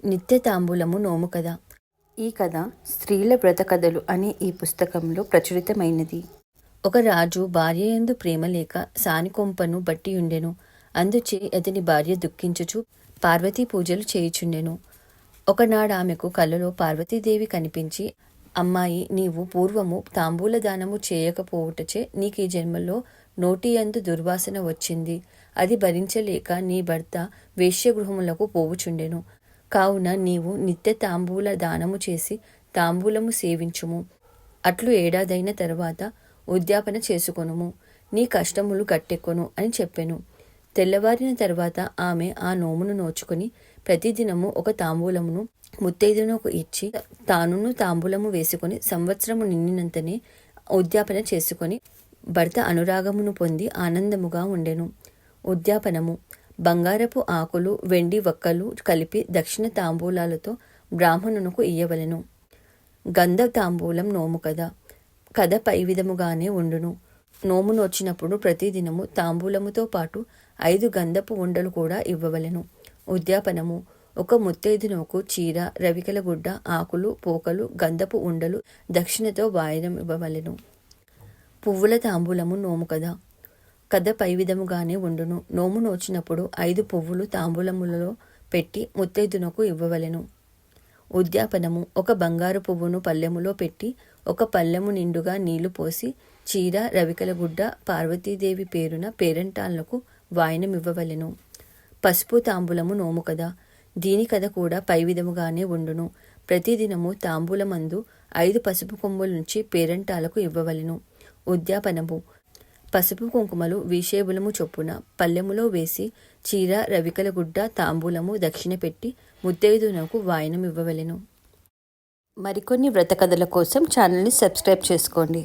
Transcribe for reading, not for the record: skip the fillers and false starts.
నిత్య తాంబూలము నోము కథ. ఈ కథ స్త్రీల వ్రత కథలు అనే ఈ పుస్తకంలో ప్రచురితమైనది. ఒక రాజు భార్యయందు ప్రేమ లేక సానికొంపను బట్టియుండెను. అందుచే అతని భార్య దుఃఖించుచు పార్వతీ పూజలు చేయుచుండెను. ఒకనాడు ఆమెకు కలలో పార్వతీదేవి కనిపించి, అమ్మాయి, నీవు పూర్వము తాంబూల దానము చేయకపోవుటచే నీకు ఈ జన్మలో నోటియందు దుర్వాసన వచ్చింది. అది భరించలేక నీ భర్త వేశ్యగృహములకు పోవుచుండెను. కావున నీవు నిత్య తాంబూల దానము చేసి తాంబూలము సేవించుము. అట్లు ఏడాదైన తరువాత ఉద్యాపన చేసుకొనుము. నీ కష్టములు గట్టెక్కును అని చెప్పెను. తెల్లవారిన తరువాత ఆమె ఆ నోమును నోచుకొని ప్రతిదినము ఒక తాంబూలమును ముత్తైదునకు ఇచ్చి తానును తాంబూలము వేసుకొని సంవత్సరము నిండినంతనే ఉద్యాపన చేసుకొని భర్త అనురాగమును పొంది ఆనందముగా ఉండెను. ఉద్యాపనము: బంగారపు ఆకులు, వెండి వక్కలు కలిపి దక్షిణ తాంబూలాలతో బ్రాహ్మణునకు ఇయ్యవలెను. గంధ తాంబూలం నోము కథ. కథ పై విధముగానే ఉండును. నోము నోచినప్పుడు ప్రతిదినము తాంబూలముతో పాటు 5 గంధపు ఉండలు కూడా ఇవ్వవలెను. ఉద్యాపనము: ఒక ముత్తైదునకు చీర, రవికెల గుడ్డ, ఆకులు, పోకలు, గంధపు ఉండలు దక్షిణతో వాయనం ఇవ్వవలెను. పువ్వుల తాంబూలము నోము కథ. కథ పై విధముగానే ఉండును. నోము నోచినప్పుడు 5 పువ్వులు తాంబూలములలో పెట్టి ముత్తైదునకు ఇవ్వవలెను. ఉద్యాపనము: ఒక బంగారు పువ్వును పల్లెములో పెట్టి ఒక పల్లెము నిండుగా నీళ్లు పోసి చీర, రవికల గుడ్డ పార్వతీదేవి పేరున పేరంటాళ్లకు వాయనమివ్వవలెను. పసుపు తాంబూలము నోము కథ. దీని కథ కూడా పై విధముగానే ఉండును. ప్రతిదినము తాంబూలమందు 5 పసుపు కొమ్ములుంచి పేరంటాలకు ఇవ్వవలెను. ఉద్యాపనము: పసుపు కుంకుమలు విషేబులము చొప్పున పల్లెములో వేసి చీర, రవికల గుడ్డ, తాంబూలము దక్షిణ పెట్టి ముత్తైదునకు వాయనం ఇవ్వవలెను. మరికొన్ని వ్రత కథల కోసం ఛానల్ని సబ్స్క్రైబ్ చేసుకోండి.